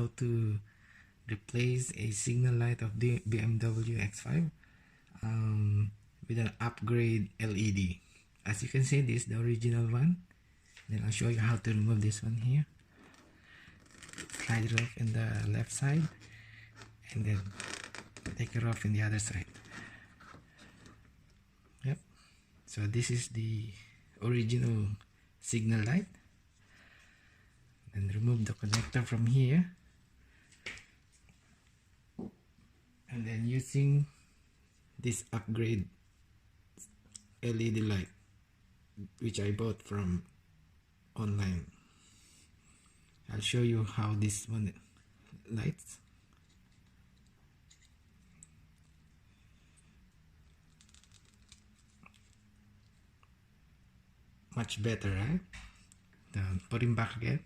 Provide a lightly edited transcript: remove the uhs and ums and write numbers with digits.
how to replace a signal light of the BMW X5 with an upgrade LED. As you can see, this is the original one. Then I'll show you how to remove this one here. Slide it off in the left side and then take it off in the other side. Yep. So this is the original signal light. And remove the connector from here. And then using this upgrade LED light, which I bought from online. I'll show you how this one lights. Much better, right? Then put him back again.